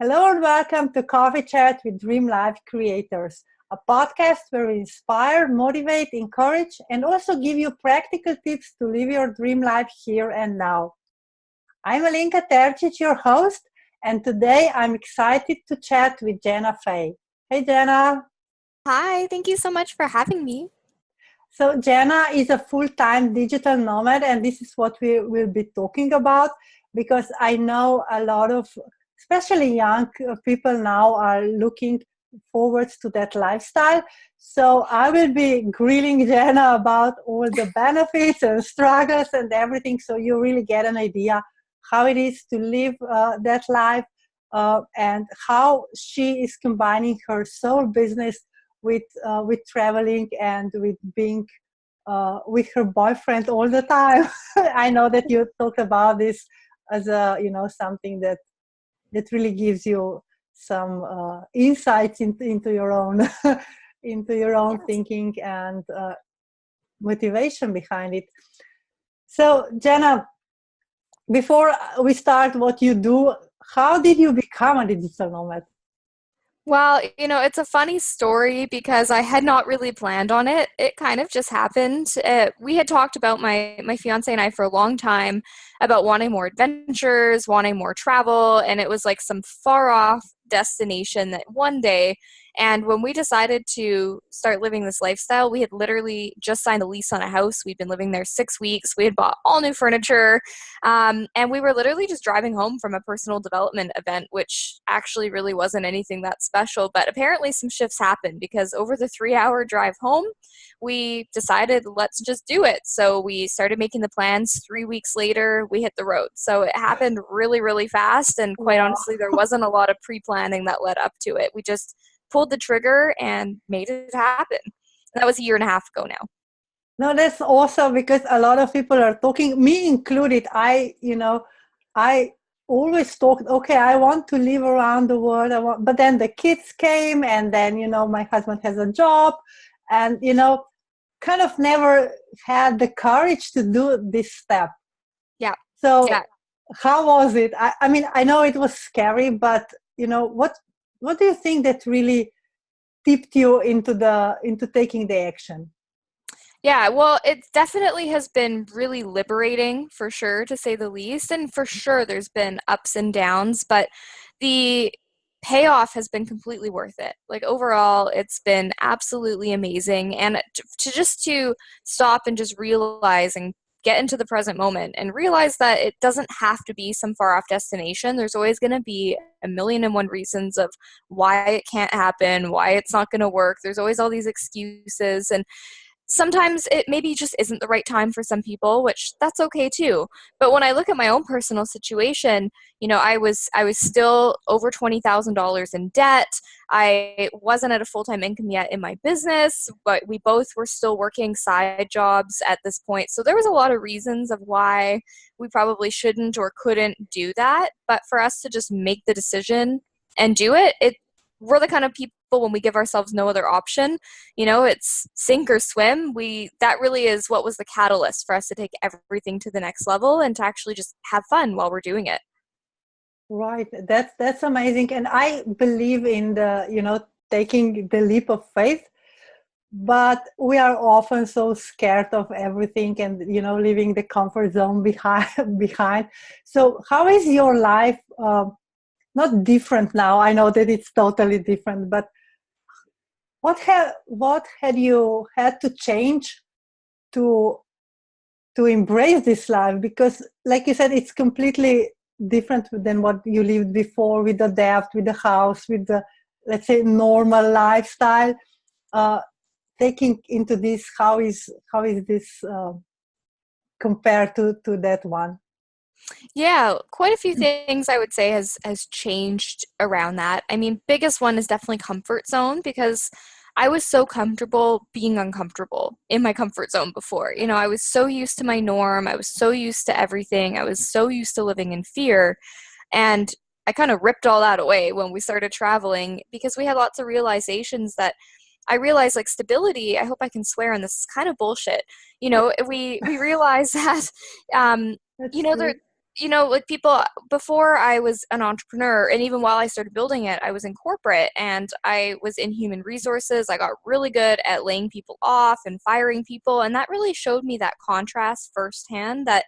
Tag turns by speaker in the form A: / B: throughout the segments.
A: Hello and welcome to Coffee Chat with Dream Life Creators, a podcast where we inspire, motivate, encourage, and also give you practical tips to live your dream life here and now. I'm Alinka Tercic, your host, and today I'm excited to chat with Jenna Faye. Hey Jenna.
B: Hi, thank you so much for having me.
A: So Jenna is a full-time digital nomad, and this is what we will be talking about because I know a lot of, especially young people now, are looking forward to that lifestyle. So I will be grilling Jenna about all the benefits and struggles and everything, so you really get an idea how it is to live that life and how she is combining her soul business with traveling and with being with her boyfriend all the time. I know that you talked about this as a something that really gives you some insights into your own into your own
B: Yes.
A: thinking and motivation behind it. So Jenna, before we start what you do, how did you become a digital nomad?
B: Well, it's a funny story because I had not really planned on it. It kind of just happened. We had talked about my fiance and I for a long time about wanting more adventures, wanting more travel, and it was like some far off destination that one day. And when we decided to start living this lifestyle, we had literally just signed a lease on a house. We'd been living there 6 weeks. We had bought all new furniture. And we were literally just driving home from a personal development event, which actually really wasn't anything that special. But apparently, some shifts happened because over the 3 hour drive home, we decided let's just do it. So we started making the plans. 3 weeks later, we hit the road. So it happened really, really fast. And quite
A: Wow.
B: honestly, there wasn't a lot of pre planning that led up to it. We just pulled the trigger and made it happen. That was a year and a half ago now.
A: No, that's awesome because a lot of people are talking, me included. I always talked, okay, I want to live around the world. But then the kids came, and then, my husband has a job, and, kind of never had the courage to do this step.
B: Yeah.
A: So
B: Yeah.
A: how was it? I mean, I know it was scary, but, what do you think that really tipped you into taking the action?
B: Yeah, well, it definitely has been really liberating for sure, to say the least. And for sure, there's been ups and downs, but the payoff has been completely worth it. Like overall, it's been absolutely amazing. And to stop and just realize and get into the present moment and realize that it doesn't have to be some far off destination. There's always going to be a million and one reasons of why it can't happen, why it's not going to work. There's always all these excuses. And sometimes it maybe just isn't the right time for some people, which that's okay too. But when I look at my own personal situation, I was still over $20,000 in debt. I wasn't at a full-time income yet in my business, but we both were still working side jobs at this point. So there was a lot of reasons of why we probably shouldn't or couldn't do that. But for us to just make the decision and do it, we're the kind of people, when we give ourselves no other option, it's sink or swim. That really is what was the catalyst for us to take everything to the next level and to actually just have fun while we're doing it.
A: Right. That's amazing. And I believe in the, taking the leap of faith, but we are often so scared of everything and, leaving the comfort zone behind behind. So how is your life not different now? I know that it's totally different, but what had you had to change to embrace this life? Because like you said, it's completely different than what you lived before, with the debt, with the house, with the, let's say, normal lifestyle. uh, Taking into this, how is this compared to that one?
B: Yeah, quite a few things I would say has changed around that. I mean, biggest one is definitely comfort zone because I was so comfortable being uncomfortable in my comfort zone before. I was so used to my norm. I was so used to everything. I was so used to living in fear. And I kind of ripped all that away when we started traveling because we had lots of realizations that I realized, like, stability, I hope I can swear on this, is kind of bullshit. We realize that,
A: That's
B: you know, there
A: true.
B: like people, before I was an entrepreneur, and even while I started building it, I was in corporate and I was in human resources. I got really good at laying people off and firing people. And that really showed me that contrast firsthand, that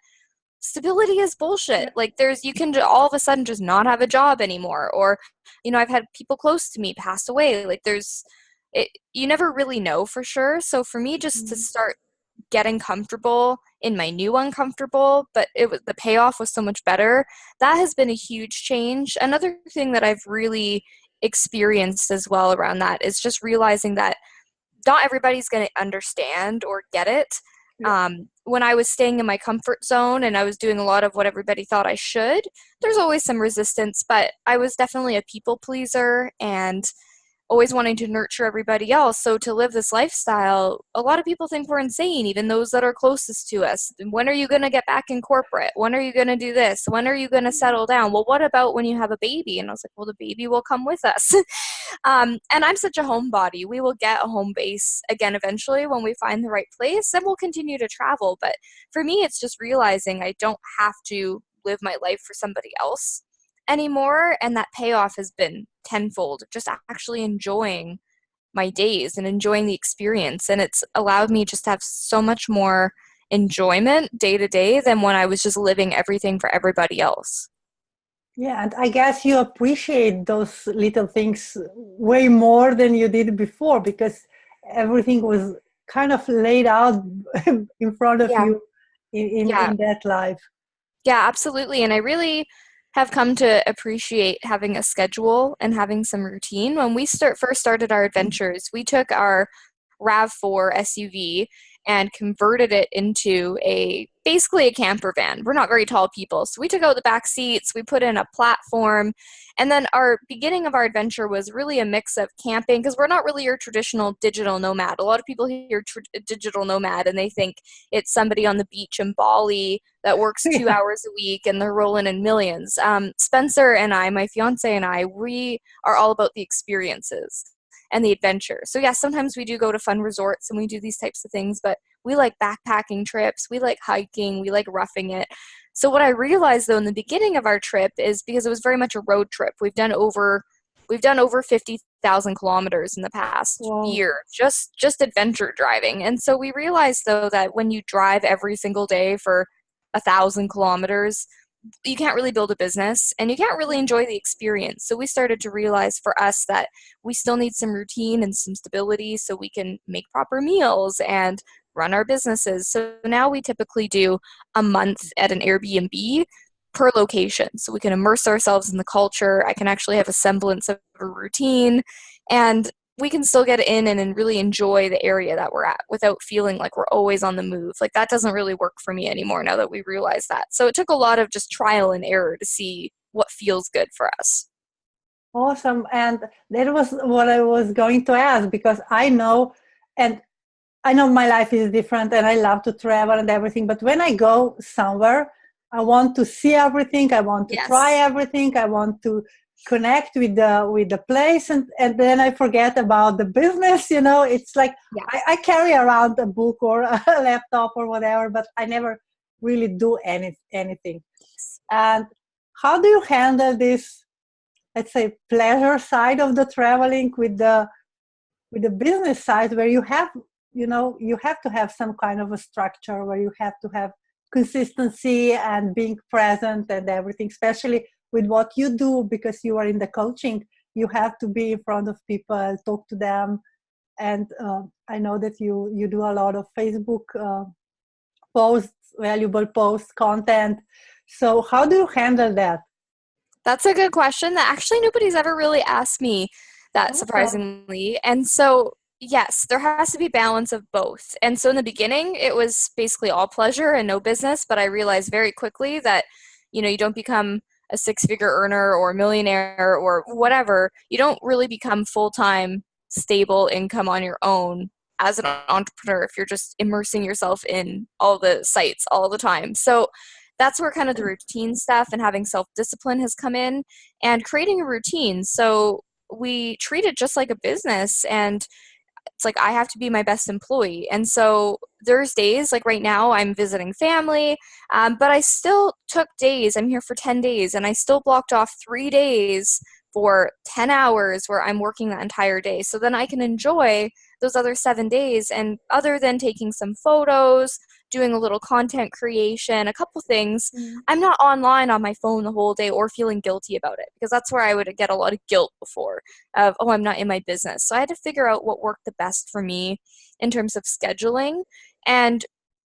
B: stability is bullshit.
A: Yeah.
B: Like you can all of a sudden just not have a job anymore. Or, I've had people close to me pass away. Like you never really know for sure. So for me, just to
A: Mm.
B: start getting comfortable in my new uncomfortable, but the payoff was so much better. That has been a huge change. Another thing that I've really experienced as well around that is just realizing that not everybody's going to understand or get it.
A: Yeah.
B: When I was staying in my comfort zone and I was doing a lot of what everybody thought I should, there's always some resistance, but I was definitely a people pleaser and always wanting to nurture everybody else. So to live this lifestyle, a lot of people think we're insane, even those that are closest to us. When are you going to get back in corporate? When are you going to do this? When are you going to settle down? Well, what about when you have a baby? And I was like, well, the baby will come with us. And I'm such a homebody. We will get a home base again eventually when we find the right place, and we'll continue to travel. But for me, it's just realizing I don't have to live my life for somebody else anymore, and that payoff has been tenfold, just actually enjoying my days and enjoying the experience, and it's allowed me just to have so much more enjoyment day to day than when I was just living everything for everybody else.
A: Yeah, and I guess you appreciate those little things way more than you did before because everything was kind of laid out in front of
B: Yeah.
A: you
B: Yeah.
A: in that life.
B: Yeah, absolutely. And I really have come to appreciate having a schedule and having some routine. When we first started our adventures, we took our RAV4 SUV and converted it into basically a camper van. We're not very tall people, so we took out the back seats, we put in a platform, and then our beginning of our adventure was really a mix of camping, because we're not really your traditional digital nomad. A lot of people hear digital nomad and they think it's somebody on the beach in Bali that works two
A: Yeah.
B: hours a week and they're rolling in millions. Spencer and I, my fiance and I, we are all about the experiences and the adventure. So yeah, sometimes we do go to fun resorts and we do these types of things, but we like backpacking trips, we like hiking, we like roughing it. So what I realized though in the beginning of our trip is, because it was very much a road trip, we've done over 50,000 kilometers in the past
A: Wow.
B: year, just adventure driving. And so we realized though that when you drive every single day for 1,000 kilometers, you can't really build a business and you can't really enjoy the experience. So we started to realize for us that we still need some routine and some stability so we can make proper meals and run our businesses. So now we typically do a month at an Airbnb per location. So we can immerse ourselves in the culture. I can actually have a semblance of a routine, and we can still get in and really enjoy the area that we're at without feeling like we're always on the move. Like that doesn't really work for me anymore now that we realize that. So it took a lot of just trial and error to see what feels good for us.
A: Awesome. And that was what I was going to ask because and I know my life is different and I love to travel and everything, but when I go somewhere, I want to see everything, I want to try
B: Yes.
A: everything, I want to connect with the place and then I forget about the business, It's like
B: Yeah.
A: I carry around a book or a laptop or whatever, but I never really do anything. And how do you handle this, let's say, pleasure side of the traveling with the business side where you have to have some kind of a structure where you have to have consistency and being present and everything, especially with what you do because you are in the coaching. You have to be in front of people, talk to them, and I know that you do a lot of Facebook posts, valuable posts, content. So how do you handle that?
B: That's a good question that actually nobody's ever really asked me that,
A: Awesome.
B: surprisingly. And so, yes, there has to be balance of both. And so in the beginning, it was basically all pleasure and no business, but I realized very quickly that, you don't become a six-figure earner or a millionaire or whatever. You don't really become full-time stable income on your own as an entrepreneur if you're just immersing yourself in all the sites all the time. So that's where kind of the routine stuff and having self-discipline has come in, and creating a routine. So we treat it just like a business, and it's like I have to be my best employee. And so there's days, like right now, I'm visiting family, but I still took days. I'm here for 10 days, and I still blocked off 3 days for 10 hours where I'm working that entire day. So then I can enjoy those other 7 days. And other than taking some photos, doing a little content creation, a couple things, I'm not online on my phone the whole day or feeling guilty about it, because that's where I would get a lot of guilt before of, oh, I'm not in my business. So I had to figure out what worked the best for me in terms of scheduling, and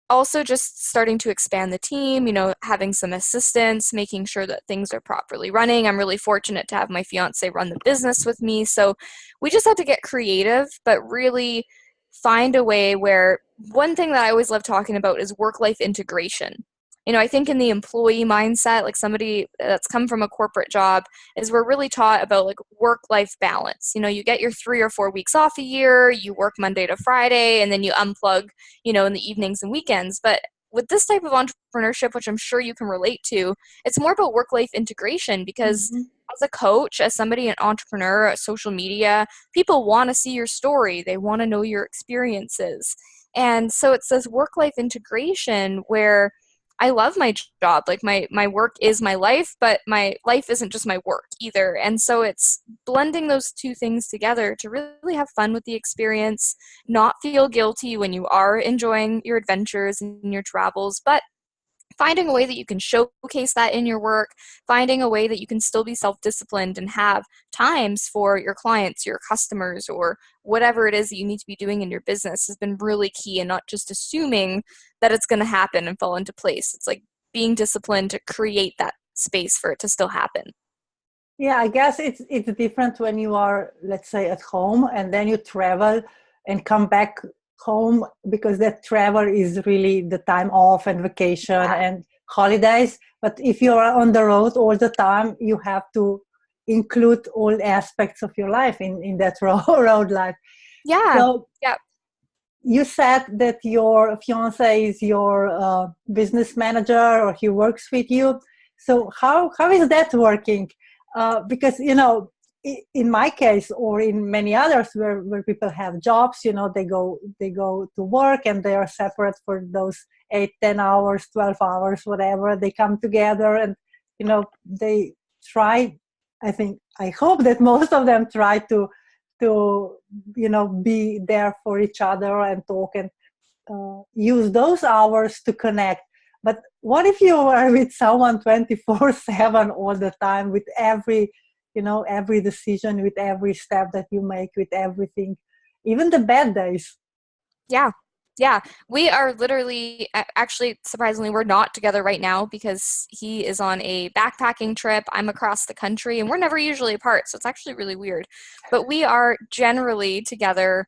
B: also just starting to expand the team, having some assistance, making sure that things are properly running. I'm really fortunate to have my fiance run the business with me. So we just had to get creative, but really find a way where one thing that I always love talking about is work-life integration. I think in the employee mindset, like somebody that's come from a corporate job, is we're really taught about like work-life balance. You get your 3 or 4 weeks off a year, you work Monday to Friday, and then you unplug, in the evenings and weekends. But with this type of entrepreneurship, which I'm sure you can relate to, it's more about work-life integration, because as a coach, as somebody, an entrepreneur, social media, people want to see your story. They want to know your experiences. And so it's this work-life integration where I love my job. Like my work is my life, but my life isn't just my work either. And so it's blending those two things together to really have fun with the experience, not feel guilty when you are enjoying your adventures and your travels, but finding a way that you can showcase that in your work, finding a way that you can still be self-disciplined and have times for your clients, your customers, or whatever it is that you need to be doing in your business has been really key, and not just assuming that it's going to happen and fall into place. It's like being disciplined to create that space for it to still happen.
A: Yeah, I guess it's different when you are, let's say, at home and then you travel and come back home, because that travel is really the time off and vacation and holidays. But if you are on the road all the time, you have to include all aspects of your life in that road life.
B: Yeah.
A: So
B: yeah.
A: You said that your fiance is your business manager, or he works with you. So how is that working? Because in my case, or in many others where people have jobs, they go to work and they are separate for those 8, 10 hours, 12 hours, whatever. They come together and they try. I hope that most of them try to be there for each other and talk and use those hours to connect. But what if you are with someone 24/7 all the time, with every decision, with every step that you make, with everything, even the bad days?
B: Yeah, we are literally, actually, surprisingly, we're not together right now because he is on a backpacking trip. I'm across the country, and we're never usually apart, so it's actually really weird. But we are generally together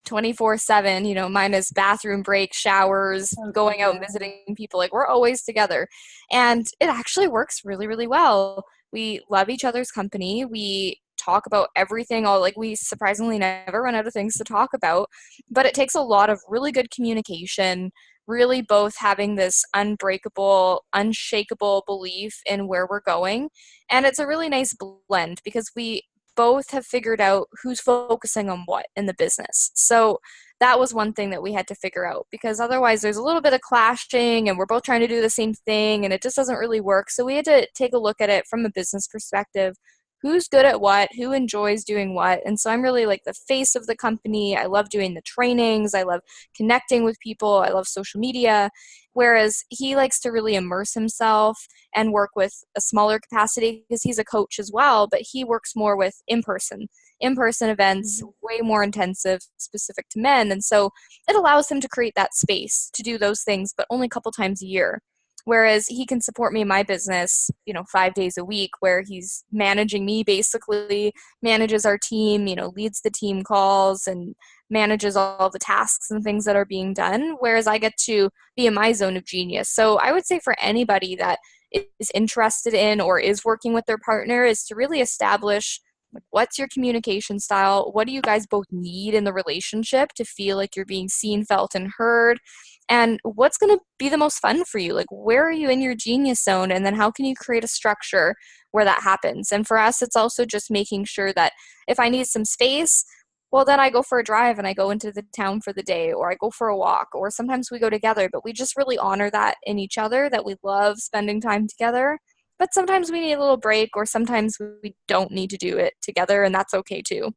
B: 24/7. Mine is bathroom break, showers, going out and visiting people. Like, we're always together. And it actually works really, really well. We love each other's company. We talk about everything. We surprisingly never run out of things to talk about, but it takes a lot of really good communication, really both having this unbreakable, unshakable belief in where we're going. And it's a really nice blend because we both have figured out who's focusing on what in the business. So that was one thing that we had to figure out, because otherwise there's a little bit of clashing and we're both trying to do the same thing and it just doesn't really work. So we had to take a look at it from a business perspective. Who's good at what, who enjoys doing what. And so I'm really like the face of the company. I love doing the trainings. I love connecting with people. I love social media. Whereas he likes to really immerse himself and work with a smaller capacity because he's a coach as well, but he works more with in-person events, way more intensive, specific to men. And so it allows him to create that space to do those things, but only a couple times a year. Whereas he can support me in my business, 5 days a week, where he's managing me, basically manages our team, leads the team calls and manages all the tasks and things that are being done. Whereas I get to be in my zone of genius. So I would say for anybody that is interested in or is working with their partner is to really establish what's your communication style? What do you guys both need in the relationship to feel like you're being seen, felt, and heard? And what's going to be the most fun for you? Like, where are you in your genius zone? And then how can you create a structure where that happens? And for us, it's also just making sure that if I need some space, well, then I go for a drive and I go into the town for the day, or I go for a walk, or sometimes we go together, but we just really honor that in each other, that we love spending time together. But sometimes we need a little break, or sometimes we don't need to do it together, and that's okay too.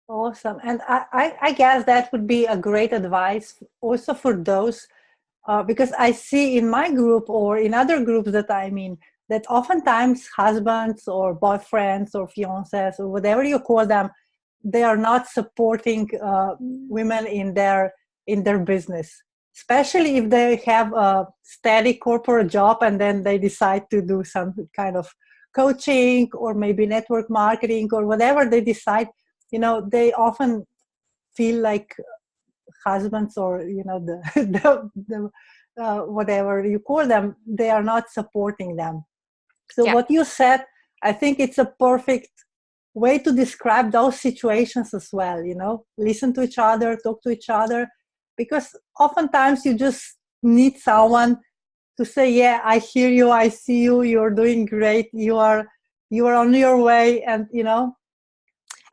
A: Awesome. And I guess that would be a great advice also for those, because I see in my group or in other groups that I'm in, that oftentimes husbands or boyfriends or fiancés or whatever you call them, they are not supporting women in their business, especially if they have a steady corporate job and then they decide to do some kind of coaching or maybe network marketing or whatever they decide. They often feel like husbands or the whatever you call them, they are not supporting them. So
B: Yeah.
A: what you said, I think it's a perfect way to describe those situations as well. Listen to each other, talk to each other, because oftentimes you just need someone to say, yeah, I hear you, I see you, you're doing great, you are on your way. And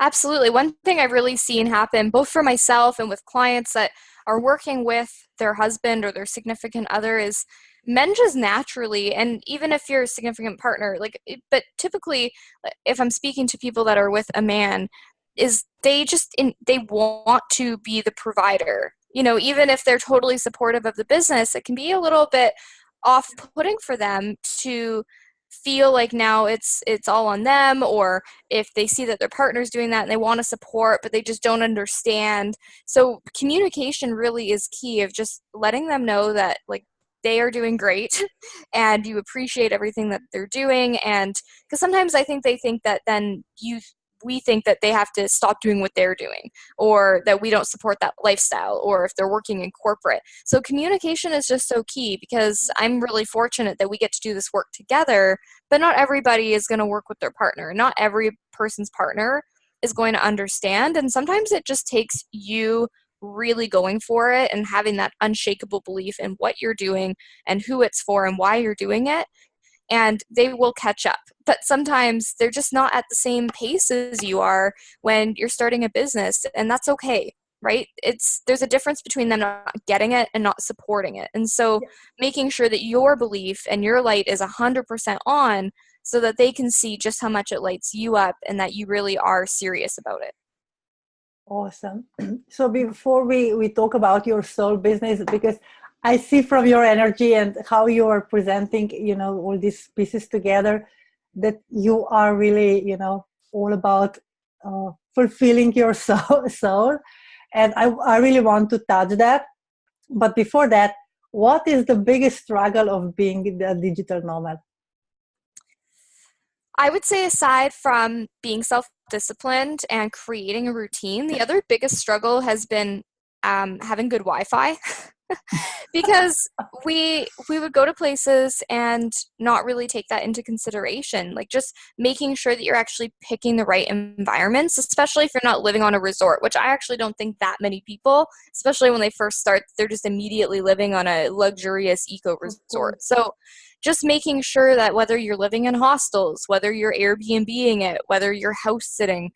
B: Absolutely. One thing I've really seen happen, both for myself and with clients that are working with their husband or their significant other, is men just naturally, and even if you're a significant partner, but typically, if I'm speaking to people that are with a man, is they want to be the provider. Even if they're totally supportive of the business, it can be a little bit off-putting for them to feel like now it's all on them, or if they see that their partner's doing that and they want to support but they just don't understand. So communication really is key, of just letting them know that they are doing great and you appreciate everything that they're doing. And because sometimes I think they think that then we think that they have to stop doing what they're doing, or that we don't support that lifestyle, or if they're working in corporate. So communication is just so key, because I'm really fortunate that we get to do this work together, but not everybody is going to work with their partner. Not every person's partner is going to understand. And sometimes it just takes you really going for it and having that unshakable belief in what you're doing and who it's for and why you're doing it, and they will catch up. But sometimes they're just not at the same pace as you are when you're starting a business, and that's okay, right? There's a difference between them not getting it and not supporting it. And so making sure that your belief and your light is 100% on, so that they can see just how much it lights you up and that you really are serious about it.
A: Awesome. So before we talk about your soul business, because I see from your energy and how you are presenting, all these pieces together, that you are really, all about fulfilling your soul. And I really want to touch that. But before that, what is the biggest struggle of being a digital nomad?
B: I would say, aside from being self-disciplined and creating a routine, the other biggest struggle has been having good Wi-Fi. Because we would go to places and not really take that into consideration, like just making sure that you're actually picking the right environments, especially if you're not living on a resort, which I actually don't think that many people, especially when they first start, they're just immediately living on a luxurious eco resort. So just making sure that whether you're living in hostels, whether you're Airbnb-ing it, whether you're house sitting,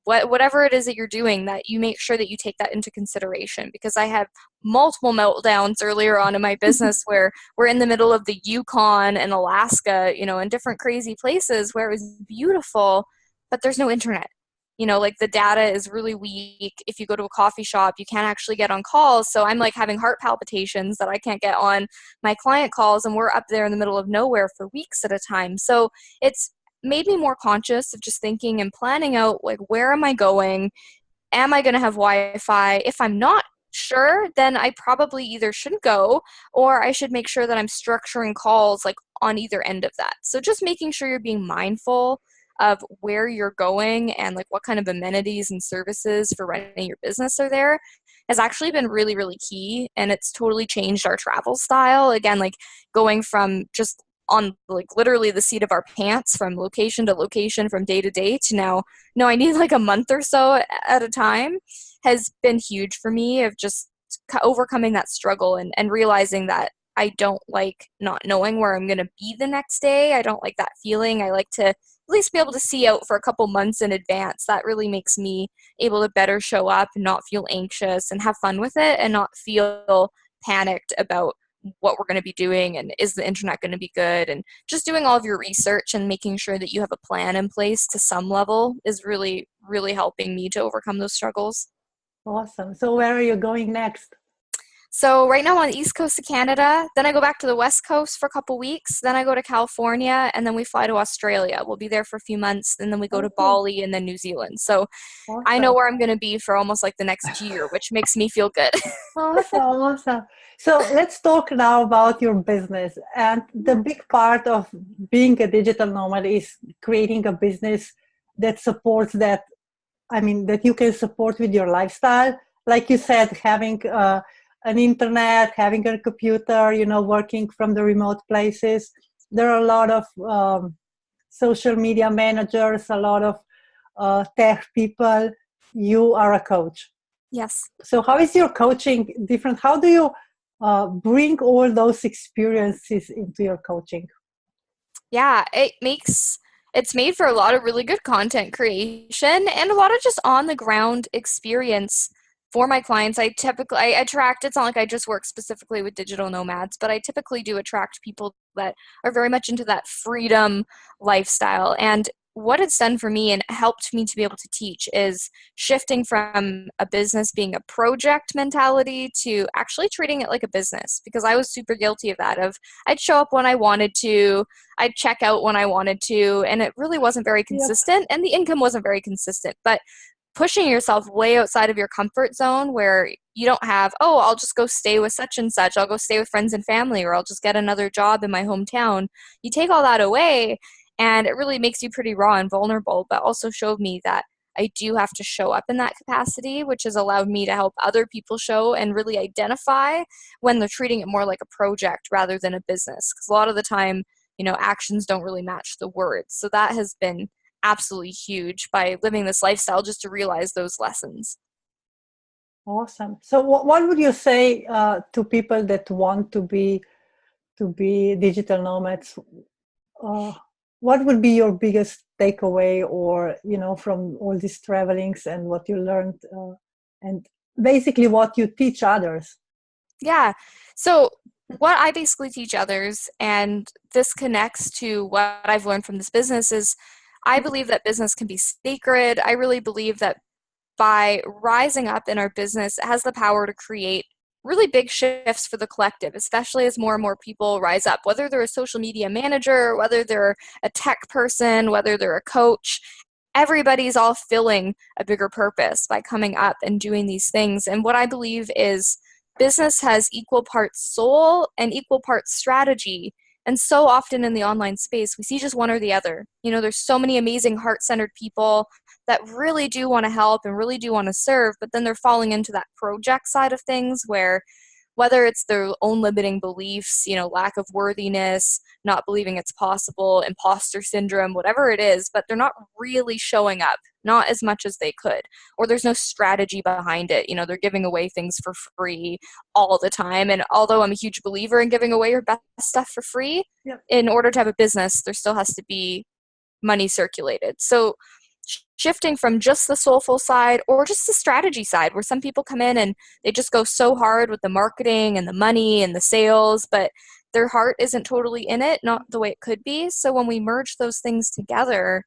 B: whatever it is that you're doing, that you make sure that you take that into consideration. Because I had multiple meltdowns earlier on in my business where we're in the middle of the Yukon and Alaska, and different crazy places where it was beautiful, but there's no internet. The data is really weak. If you go to a coffee shop, you can't actually get on calls. So I'm having heart palpitations that I can't get on my client calls, and we're up there in the middle of nowhere for weeks at a time. So it's made me more conscious of just thinking and planning out, where am I going? Am I going to have Wi-Fi? If I'm not sure, then I probably either shouldn't go, or I should make sure that I'm structuring calls on either end of that. So just making sure you're being mindful of where you're going and what kind of amenities and services for running your business are there has actually been really, really key. And it's totally changed our travel style. Again, going from just on literally the seat of our pants from location to location, from day to day, to now, no, I need a month or so at a time, has been huge for me, of just overcoming that struggle and realizing that I don't like not knowing where I'm going to be the next day. I don't like that feeling. I like to least be able to see out for a couple months in advance. That really makes me able to better show up and not feel anxious and have fun with it and not feel panicked about what we're going to be doing and is the internet going to be good, and just doing all of your research and making sure that you have a plan in place to some level is really, really helping me to overcome those struggles.
A: Awesome. So where are you going next?
B: So right now I'm on the east coast of Canada, then I go back to the west coast for a couple weeks, then I go to California, and then we fly to Australia. We'll be there for a few months, and then we go to
A: Okay.
B: Bali and then New Zealand. So I know
A: Awesome.
B: where I'm going to be for almost like the next year, which makes me feel good.
A: Awesome, awesome. So let's talk now about your business. And the big part of being a digital nomad is creating a business that supports that. I mean, that you can support with your lifestyle. Like you said, having an internet, having a computer, working from the remote places. There are a lot of social media managers, a lot of tech people. You are a coach.
B: Yes.
A: So how is your coaching different? How do you bring all those experiences into your coaching?
B: Yeah, it's made for a lot of really good content creation and a lot of just on the ground experience for my clients. I attract, it's not like I just work specifically with digital nomads, but I typically do attract people that are very much into that freedom lifestyle. And what it's done for me and helped me to be able to teach is shifting from a business being a project mentality to actually treating it like a business, because I was super guilty of that. I'd show up when I wanted to, I'd check out when I wanted to, and it really wasn't very
A: Yep.
B: consistent, and the income wasn't very consistent. But pushing yourself way outside of your comfort zone where you don't have, oh, I'll just go stay with such and such, I'll go stay with friends and family, or I'll just get another job in my hometown. You take all that away, and it really makes you pretty raw and vulnerable, but also showed me that I do have to show up in that capacity, which has allowed me to help other people show and really identify when they're treating it more like a project rather than a business. Because a lot of the time, actions don't really match the words. So that has been absolutely huge by living this lifestyle, just to realize those lessons.
A: Awesome. So what would you say to people that want to be digital nomads? Uh, what would be your biggest takeaway, or from all these travelings and what you learned, and basically what you teach others?
B: Yeah. So what I basically teach others, and this connects to what I've learned from this business, is I believe that business can be sacred. I really believe that by rising up in our business, it has the power to create really big shifts for the collective, especially as more and more people rise up, whether they're a social media manager, whether they're a tech person, whether they're a coach. Everybody's all filling a bigger purpose by coming up and doing these things. And what I believe is business has equal parts soul and equal parts strategy. And so often in the online space, we see just one or the other. There's so many amazing heart-centered people that really do want to help and really do want to serve, but then they're falling into that project side of things where, whether it's their own limiting beliefs, lack of worthiness, not believing it's possible, imposter syndrome, whatever it is, but they're not really showing up, not as much as they could, or there's no strategy behind it. They're giving away things for free all the time. And although I'm a huge believer in giving away your best stuff for free,
A: Yep.
B: in order to have a business, there still has to be money circulated. So shifting from just the soulful side or just the strategy side, where some people come in and they just go so hard with the marketing and the money and the sales, but their heart isn't totally in it, not the way it could be. So when we merge those things together,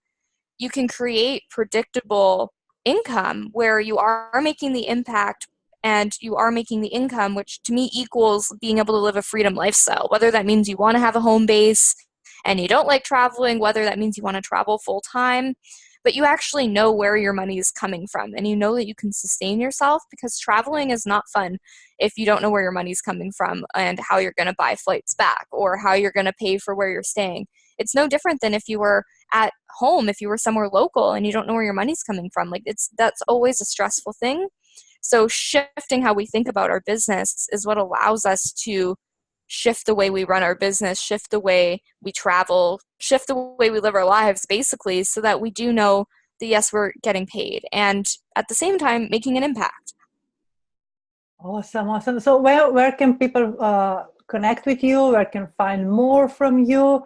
B: you can create predictable income where you are making the impact and you are making the income, which to me equals being able to live a freedom lifestyle, whether that means you want to have a home base and you don't like traveling, whether that means you want to travel full time, but you actually know where your money is coming from and you know that you can sustain yourself, because traveling is not fun if you don't know where your money's coming from and how you're going to buy flights back or how you're going to pay for where you're staying. It's no different than if you were at home, if you were somewhere local and you don't know where your money's coming from. That's always a stressful thing. So shifting how we think about our business is what allows us to shift the way we run our business, shift the way we travel, shift the way we live our lives, basically, so that we do know that yes, we're getting paid and at the same time making an impact.
A: Awesome, awesome. So where can people connect with you? Where can find more from you?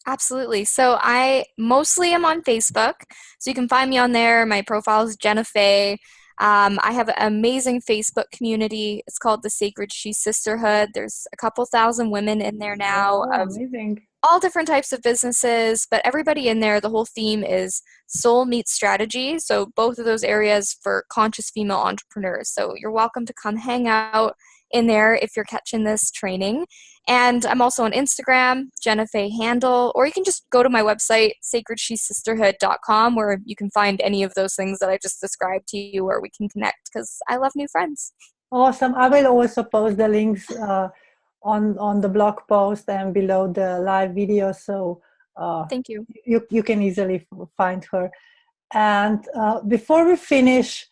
B: Absolutely. So I mostly am on Facebook. So you can find me on there. My profile is Jenna Faye. I have an amazing Facebook community. It's called the Sacred She Sisterhood. There's a couple thousand women in there now
A: Wow,
B: of
A: amazing.
B: all different types of businesses, but everybody in there, the whole theme is soul meets strategy. So both of those areas for conscious female entrepreneurs. So you're welcome to come hang out in there if you're catching this training. And I'm also on Instagram, Jenna Faye Handle, or you can just go to my website, sacredshesisterhood.com, where you can find any of those things that I just described to you, where we can connect because I love new friends.
A: Awesome. I will also post the links on the blog post and below the live video, so
B: Thank you.
A: you can easily find her. And before we finish,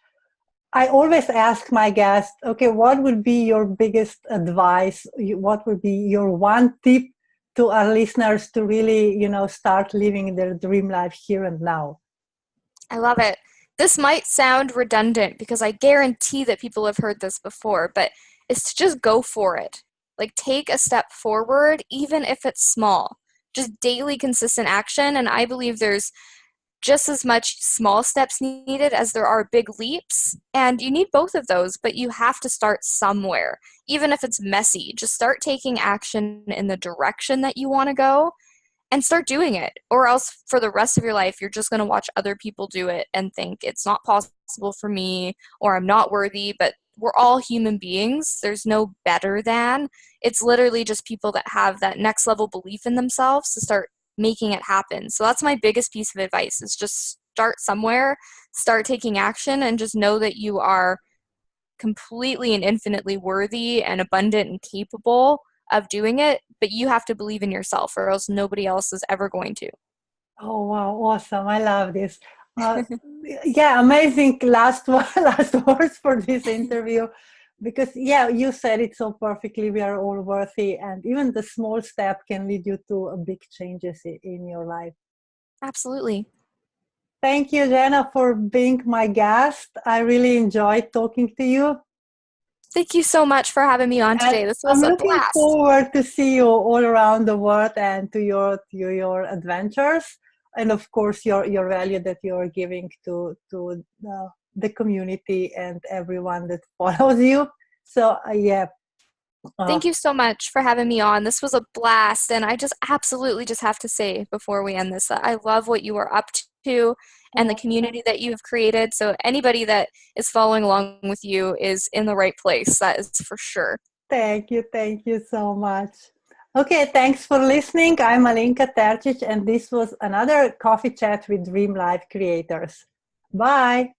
A: I always ask my guests, okay, what would be your biggest advice? What would be your one tip to our listeners to really, start living their dream life here and now?
B: I love it. This might sound redundant because I guarantee that people have heard this before, but it's to just go for it. Like take a step forward, even if it's small. Just daily consistent action. And I believe there's just as much small steps needed as there are big leaps. And you need both of those, but you have to start somewhere. Even if it's messy, just start taking action in the direction that you want to go and start doing it. Or else for the rest of your life, you're just going to watch other people do it and think it's not possible for me or I'm not worthy. But we're all human beings. There's no better than. It's literally just people that have that next level belief in themselves to start making it happen. So that's my biggest piece of advice is just start somewhere, start taking action, and just know that you are completely and infinitely worthy and abundant and capable of doing it, but you have to believe in yourself or else nobody else is ever going to.
A: Oh wow, awesome! I love this. Uh, yeah, amazing last last words for this interview, because yeah, you said it so perfectly. We are all worthy, and even the small step can lead you to big changes in your life.
B: Absolutely.
A: Thank you, Jenna, for being my guest. I really enjoyed talking to you.
B: Thank you so much for having me on
A: And
B: today. This
A: I'm
B: was a
A: looking
B: blast.
A: forward to see you all around the world and to your adventures, and of course your value that you're giving to the community and everyone that follows you. So yeah, uh,
B: Thank you so much for having me on. This was a blast. And I just absolutely just have to say before we end this that I love what you are up to and the community that you have created. So anybody that is following along with you is in the right place. That is for sure.
A: thank you so much. Okay, thanks for listening. I'm Alinka Tercic, and this was another coffee chat with Dream Life creators. Bye.